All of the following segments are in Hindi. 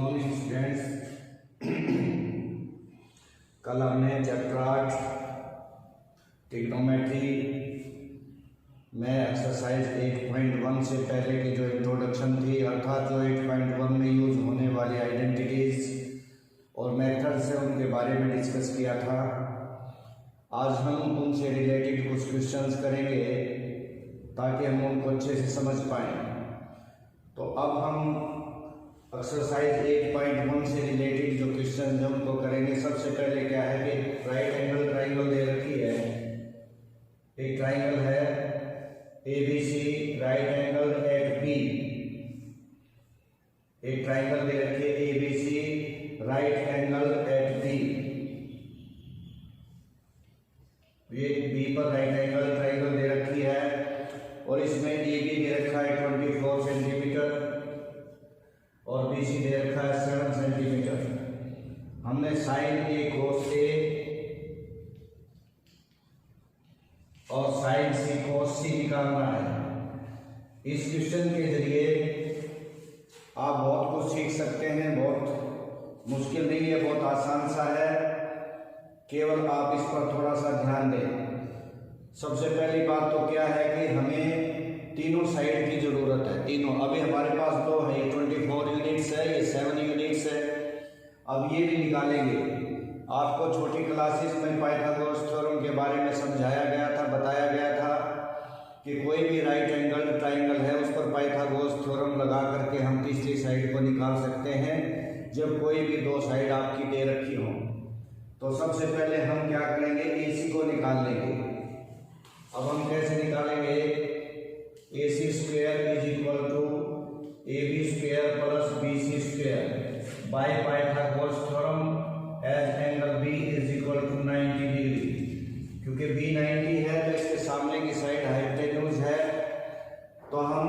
Morning students. कल हमने चैप्टर 8 ट्रिग्नोमेट्री में एक्सरसाइज 8.1 से पहले की जो इंट्रोडक्शन थी, अर्थात जो 8.1 में यूज होने वाली आइडेंटिटीज और मेथड से उनके बारे में डिस्कस किया था। आज हम उनसे रिलेटेड कुछ क्वेश्चंस करेंगे ताकि हम उनको अच्छे से समझ पाएँ। तो अब हम एक्सरसाइज 8.1 से रिलेटेड जो क्वेश्चन है उनको करेंगे। सबसे पहले क्या है कि राइट एंगल ट्राइंगल दे रखी है। एक ट्राइंगल है ABC, right angle at B. एक ट्राइंगल दे रखी है ABC, right angle at B. ये बी पर राइट एंगल ट्राइंगल दे रखी है और इसमें AB दे रखा है 24 सेंटीमीटर और BC दे रखा है 7 सेंटीमीटर। हमने साइन A cos A और साइन C cos C निकालना है। इस क्वेश्चन के जरिए आप बहुत कुछ सीख सकते हैं। बहुत मुश्किल नहीं है, बहुत आसान सा है, केवल आप इस पर थोड़ा सा ध्यान दें। सबसे पहली बात तो क्या है कि हमें तीनों साइड की ज़रूरत है। तीनों अभी हमारे पास दो है, 24 यूनिट्स है, ये 7 यूनिट्स है। अब ये भी निकालेंगे। आपको छोटी क्लासेस में पाइथागोरस थ्योरम के बारे में समझाया गया था, बताया गया था कि कोई भी राइट एंगल ट्राइंगल है उस पर पाइथागोरस थ्योरम लगा करके हम तीसरी साइड को निकाल सकते हैं जब कोई भी दो साइड आपकी दे रखी हो। तो सबसे पहले हम क्या करेंगे, AC को निकाल लेंगे। अब हम कैसे निकालेंगे, AC square is equal to AB square plus BC square by Pythagoras theorem as angle B is equal to 90 degree. क्योंकि B 90 है तो इसके सामने की साइड हाइपोटेन्यूज है, तो हम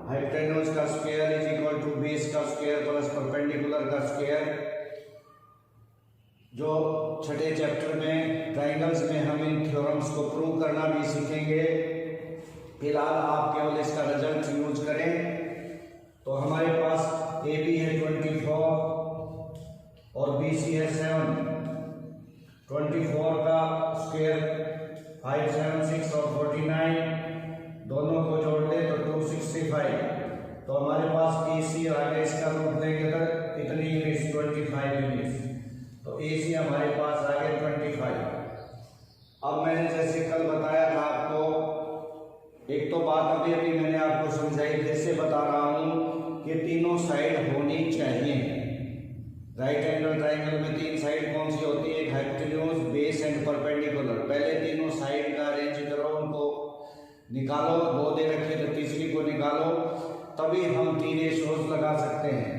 हाइपोटेन्यूज का square is equal to base का स्क्वायर प्लस परपेंडिकुलर का स्क्वायर। जो छठे चैप्टर में ट्राइंगल्स में हम इन थ्योरम्स को प्रूव करना भी सीखेंगे। फिलहाल आप केवल इसका रिजल्ट यूज करें। तो हमारे पास AB है 24 और BC है 7। 24 का स्क्वायर 5, 7, 6 और 49, दोनों को जोड़ ले तो 265। तो हमारे पास AC आगे इसका रूट लेंगे तो इतनी यूनिट्स 25 यूनिट्स। तो AC हमारे पास आ गए 25। अब मैंने जैसे कल बताया था आपको, एक तो बात अभी मैंने आपको समझाई, फिर से बता रहा हूँ कि तीनों साइड होनी चाहिए। राइट एंगल ट्राइंगल में तीन साइड कौन सी होती है, एक हाइपोटेन्यूज, बेस एंड परपेंडिकुलर। पहले तीनों साइड का अरेंज करो, उनको निकालो। दो दे रखे तो तीसरी को निकालो, तभी हम तीन रेशोज लगा सकते हैं।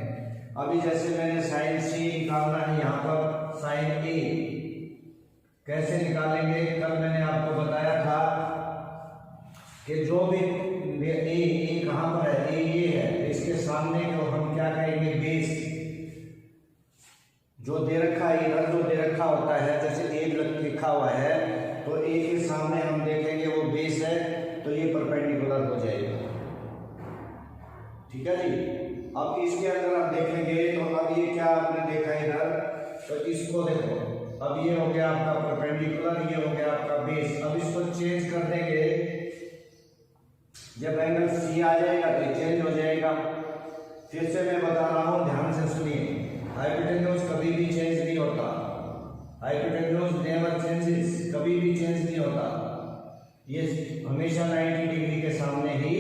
अभी जैसे मैंने साइन C निकालना है, यहाँ पर साइन A कैसे निकालेंगे, कल मैंने आपको बताया था कि जो भी A कहाँ पर है, A ये है, इसके सामने को हम क्या कहेंगे, बेस। जो दे रखा है, इधर जो दे रखा होता है, जैसे A लिखा हुआ है तो A के सामने हम देखेंगे वो बेस है, तो ये परपेंडिकुलर हो जाएगा। ठीक है जी। अब इसके अंदर आप देखेंगे तो अब ये क्या आपने देखा इधर, तो इसको देखो, अब ये हो गया आपका परपेंडिकुलर, ये हो गया आपका बेस। अब इसको चेंज कर देंगे, जब एंगल C आ जाएगा तो चेंज हो जाएगा। फिर से मैं बता रहा हूँ, ध्यान से सुनिए। हाइपोटेन्यूज कभी भी चेंज नहीं होता। हाइपोटेन्यूज नेवर चेंजेस, कभी भी चेंज नहीं होता। ये हमेशा 90 डिग्री के सामने ही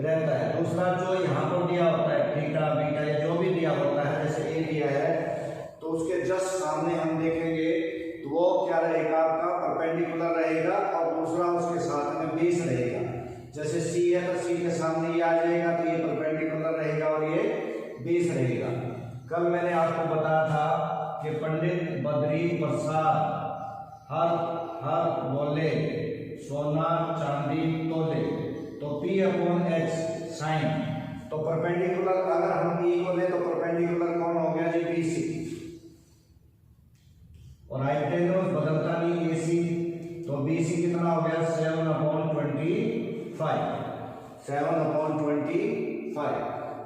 रहता है। दूसरा जो यहाँ पर दिया होता है, थीटा बीटा या जो भी दिया होता है, जैसे A दिया है तो उसके जस्ट सामने हम देखेंगे तो वो क्या रहेगा, आपका परपेंडिकुलर रहेगा और दूसरा उसके साथ में बेस रहेगा। जैसे C है तो C के सामने ये आ जाएगा तो ये परपेंडिकुलर रहेगा और ये बेस रहेगा। कल मैंने आपको बताया था कि पंडित बद्री प्रसाद हर बोले सोना चांदी तोले, तो P/H साइन। तो परपेंडिकुलर अगर हम E को ले तो परपेंडिकुलर कौन हो गया जी, BC। और हाइपोटेन्यूज बदलता नहीं AC, तो BC कितना हो गया, 7/25। 7/25।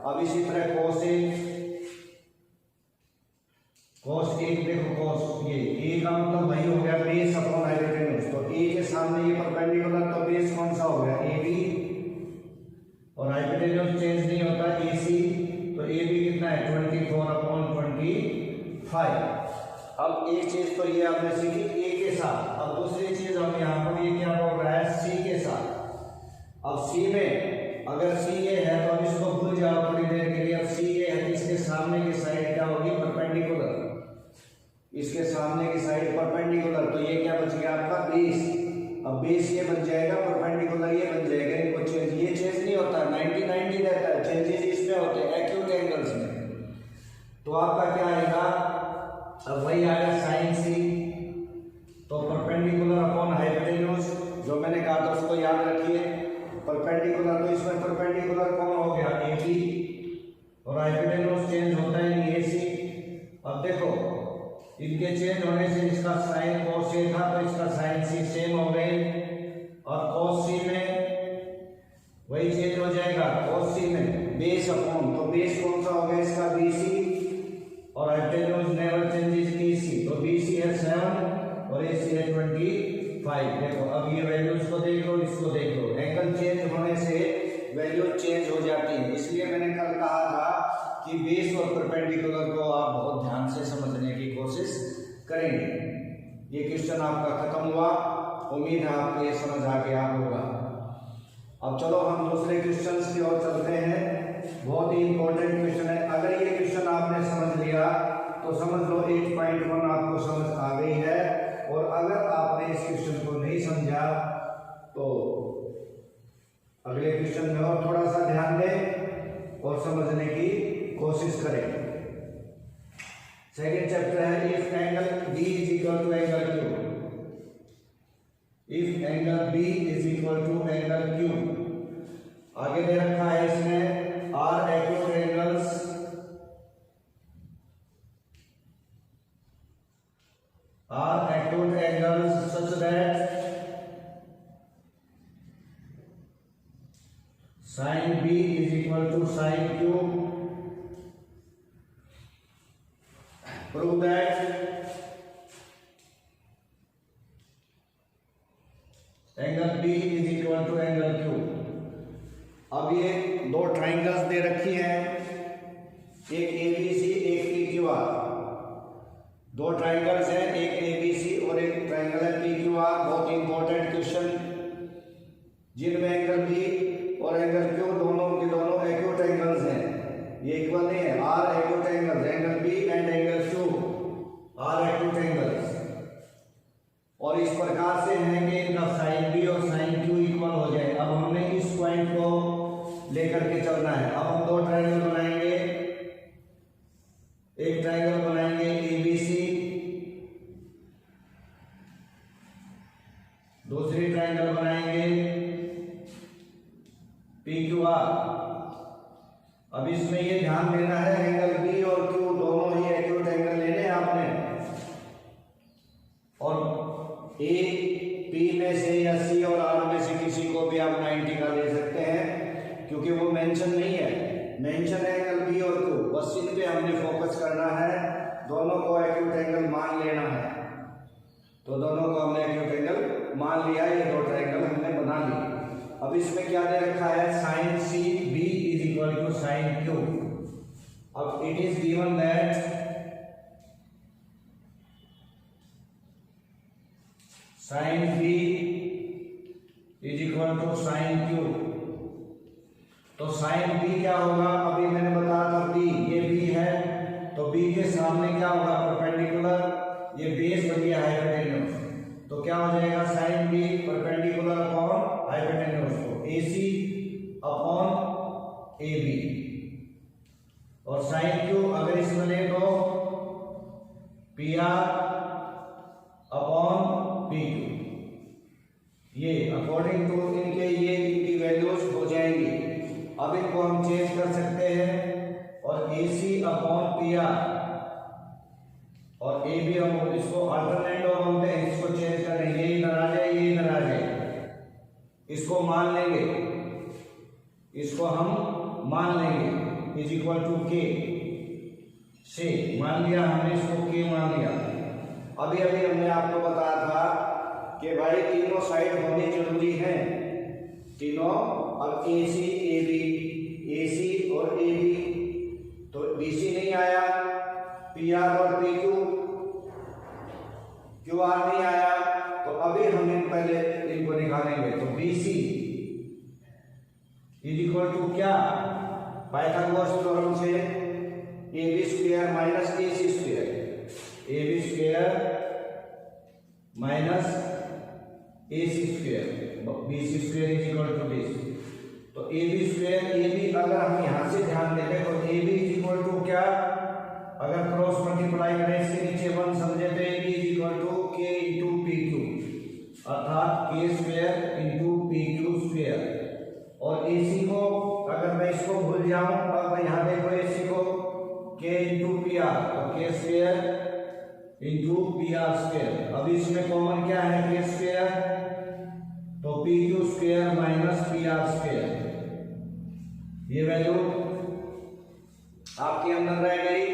अब इसी तरह कोसेक cos एक देखो cos ये a का मतलब वही हो गया बेस अपॉन हाइपोटेन्यूज, तो a के सामने ये परपेंडिकुलर, तो बेस कौन सा हो गया ab, और हाइपोटेन्यूज चेंज नहीं होता ac, तो ab कितना है 24/25। अब एक चीज तो ये आपने सीखी a के साथ, अब दूसरी चीज हम यहाँ पर ये क्या बोल रहा है c के साथ। अब c में अगर c ये है तो अब इसको भूल जाओ थोड़ी देर के लिए। अब c ये है, इसके सामने की साइड क्या होगी परपेंडिकुलर, इसके सामने की साइड परपेंडिकुलर, तो ये क्या बच गया आपका बेस। अब बेस ये बन जाएगा, परपेंडिकुलर ये बन जाएगा, इनको चेंज ये चेंज नहीं होता, 90-90 रहता है, चेंजेस इसमें होते हैं एक्यूट एंगल्स में। तो आपका क्या आएगा, अब वही आएगा साइन सी, तो परपेंडिकुलर अपॉन हाइपोटेन्यूज, जो मैंने कहा था उसको याद रखिए। परपेंडिकुलर तो इसमें परपेंडिकुलर कौन हो गया AB, और हाइपोटेन्यूज चेंज होता है नहीं AC। अब देखो इनके चेंज होने से इसका साइन cos A था तो इसका साइन C सेम हो गए, और cos C में वही चेंज हो जाएगा, cos C में बेस अपॉन, तो बेस कौन सा हो गया इसका BC, और हाइपोटेन्यूज नेवर चेंजेस AC, तो BC है 7 और AC है 25। देखो अब ये वैल्यूज को देख लो, इसको देख लो, एंगल चेंज होने से वैल्यू चेंज हो जाती है। इसलिए मैंने कल कहा था कि बेस और परपेंडिकुलर को आप बहुत ध्यान से समझने की कोशिश करेंगे। ये क्वेश्चन आपका खत्म हुआ, उम्मीद है आपको ये समझ आ गया होगा। अब चलो हम दूसरे क्वेश्चंस की ओर चलते हैं, बहुत ही इंपॉर्टेंट क्वेश्चन है। अगर ये क्वेश्चन आपने समझ लिया तो समझ लो 8.1 आपको समझ आ गई है, और अगर आपने इस क्वेश्चन को नहीं समझा तो अगले क्वेश्चन में और थोड़ा सा ध्यान दें और समझने की कोशिश करें। सेकंड चैप्टर है if angle B is equal to angle Q, if angle B is equal to angle Q। आगे दे रखा है इसमें are acute angles, are acute angles such that sin B is equal to sin Q. Prove that angle B is equal to angle Q. अब ये दो ट्राइंगल्स दे रखी हैं, एक ABC एक PQR, दो ट्राइंगल्स हैं, एक ABC और एक ट्राइंगल है PQR। बहुत इंपॉर्टेंट क्वेश्चन, जिनमें एंगल B और एंगल Q दोनों के दोनों एक्यूट एंगल्स हैं, ये इक्वल नहीं है। Are acute angles, angle B and angle Q are acute angles, और इस प्रकार से है कि इनका साइन B और साइन Q इक्वल हो जाए। अब हमने इस पॉइंट को लेकर के चलना है। अब हम दो ट्राइंगल बनाएंगे, एक ट्राइंगल बनाएंगे ABC, दूसरी ट्राइंगल बनाएंगे PQR। अब इसमें ये ध्यान देना है एंगल B और Q दोनों ही एक्यूट एंगल लेने हैं आपने, और A P में से या C और R में से किसी को भी आप 90 का ले सकते हैं, क्योंकि वो मेंशन नहीं है, मेंशन है एंगल B और Q, बस इन पे हमने फोकस करना है, दोनों को एक्यूट एंगल मान लेना है। तो दोनों को हमने एक्यूट एंगल मान लिया, ये दो ट्राइंगल हमने बना लिए। अब इसमें क्या दे रखा है, sine C B is equal to sine Q। अब it is given that sine B is equal to sine Q, तो साइन B क्या होगा, अभी मैंने बताया था B, ये B है, तो B के सामने क्या होगा परपेंडिकुलर, ये बेस बन गया हाइपोटेन्यूज, तो क्या हो जाएगा sine B perpendicular upon hypotenuse, तो AC अपॉन AB, और साइन Q अगर इसमें ले तो PR अपॉन PQ। ये अकॉर्डिंग टू इनके ये इनकी वैल्यूज हो जाएंगी। अब इनको हम चेंज कर सकते हैं, और AC अपॉन PR और AB हम इसको अल्टरनेट और बोलते हैं, इसको चेंज करें, ये इधर आ जाए, ये इधर आ जाए, इसको मान लेंगे, इसको हम मान लेंगे इज इक्वल टू K। से मान लिया हमने, इसको के मान लिया। अभी अभी हमने आपको बताया था कि भाई तीनों साइड होनी जरूरी है, तीनों। अब AC AB और AB, तो BC नहीं आया, PR और PQ, QR नहीं आया, तो अभी हम पहले इनको निकालेंगे। तो BC इज इक्वल टू क्या, पाइथागोरस थ्योरम से AB square minus AC square, AB square minus AC square, BC square is equal to BC। तो AB स्क्वायर, AB अगर हम यहां से ध्यान देंगे तो AB इज इक्वल टू क्या, अगर क्रॉस मल्टीप्लाई करें इसके नीचे 1 समझे तो AB is equal to K into PQ, अर्थात K square into PQ square. और AC को अगर मैं इसको भूल जाऊं, अब यहाँ देखो AC को K इंटू PR, तो K square into PR square. अब इसमें कॉमन क्या है, K स्क्वायर, तो PQ square minus PR square, ये वैल्यू आपके अंदर रह गई।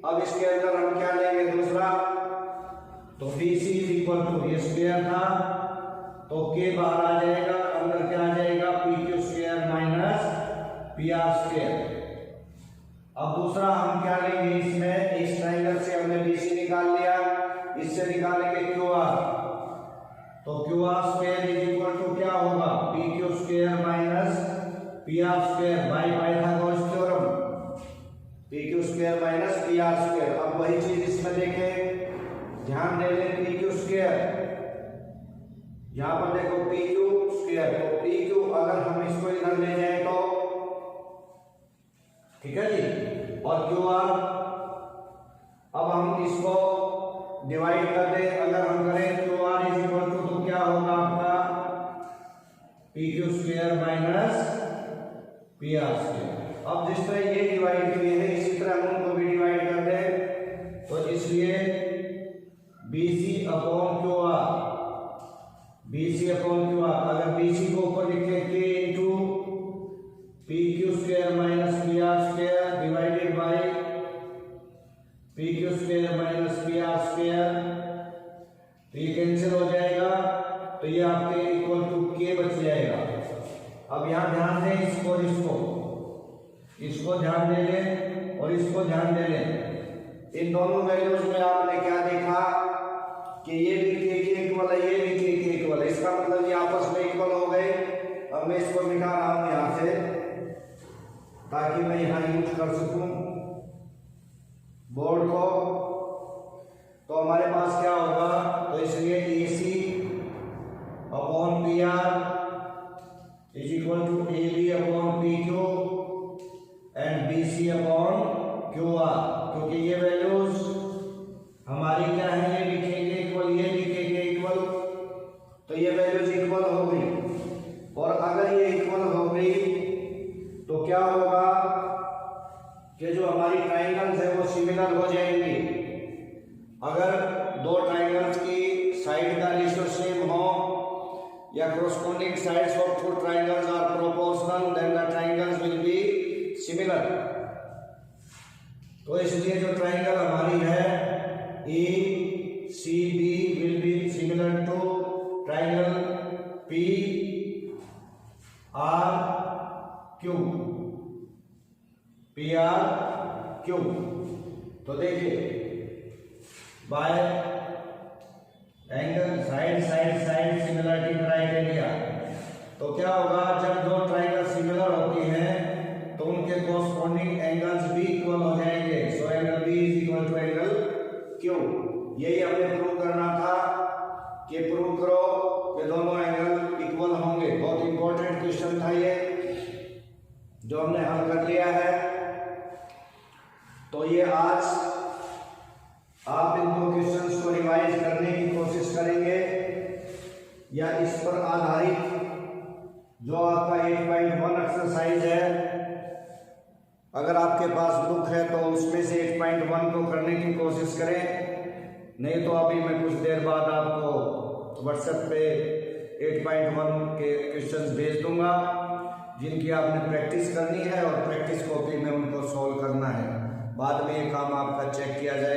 अब इसके अंदर हम क्या लेंगे दूसरा, तो BC इज इक्वल टू, ये स्क्वायर था तो K बाहर आ जाएगा, अंदर क्या आ जाएगा, PQ square minus PR square. अब दूसरा हम क्या लेंगे, इसमें इस ट्रायंगल से हमने BC निकाल लिया, इससे निकालेंगे QR, तो QR square is equal to क्या होगा, PQ square minus PR square by Pythagoras theorem, PQ square minus PR square. अब वही चीज इसमें देखें, ध्यान दे लें, PQ स्क्वायर, यहां पर देखो PQ स्क्वायर, तो PQ अगर हम इसको इधर ले जाए तो ठीक है जी, और QR अब हम इसको डिवाइड कर दें, अगर हम करें QR इज इक्वल टू, तो क्या होगा आपका PQ square minus PR square. अब जिस तरह ये डिवाइड किए हैं इसी तरह हम उनको भी डिवाइड कर दें, तो इसलिए BC upon QR, BC upon QR, अगर BC को ऊपर लिखे K into PQ square minus PR square divided by PQ square minus PR square, तो ये कैंसिल हो जाएगा, तो ये आपके इक्वल टू K बच जाएगा। अब यहाँ ध्यान दें, इसको और इसको ध्यान दे लें और इसको ध्यान दे लें। इन दोनों वैल्यूज में आपने क्या देखा कि ये भी K के इक्वल है, ये भी K के इक्वल है, इसका मतलब ये आपस में इक्वल हो गए। अब मैं इसको मिटा रहा हूं यहां से ताकि मैं यहां यूज कर सकूं बोर्ड को। तो हमारे पास क्या होगा, तो इसलिए AC upon PR is equal to AB upon PQ and BC upon QR, क्योंकि ये वैल्यूज हमारी क्या है, ये भी K के इक्वल, ये भी K के इक्वल, तो ये वैल्यूज इक्वल हो गई। और अगर ये इक्वल हो गई तो क्या होगा कि जो हमारी ट्राइंगल्स है वो सिमिलर हो जाएंगी। अगर दो ट्राइंगल्स की साइड का रेशियो सेम हो या corresponding sides of two triangles are proportional, then the triangles will be similar। तो इसलिए जो ट्राइंगल हमारी है ACB will be similar to triangle PRQ, PRQ। तो देखिए bye angle side similarity criteria, तो क्या होगा, जब दो ट्राइंगल सिमिलर होती हैं तो उनके कोरस्पोंडिंग एंगल्स भी इक्वल हो जाएंगे। So angle B is equal to angle Q। यही हमें प्रूव करना था कि प्रूव करो कि दोनों एंगल इक्वल होंगे। बहुत इंपॉर्टेंट क्वेश्चन था ये, जो हमने हल कर लिया है। तो ये आज आप इन दो क्वेश्चंस को रिवाइज करने की कोशिश करेंगे या इस पर आधारित जो आपका 8.1 एक्सरसाइज है, अगर आपके पास बुक है तो उसमें से 8.1 को करने की कोशिश करें। नहीं तो अभी मैं कुछ देर बाद आपको व्हाट्सएप पे 8.1 के क्वेश्चंस भेज दूंगा, जिनकी आपने प्रैक्टिस करनी है और प्रैक्टिस कॉपी में उनको सॉल्व करना है। बाद में ये काम चेक किया जाएगा।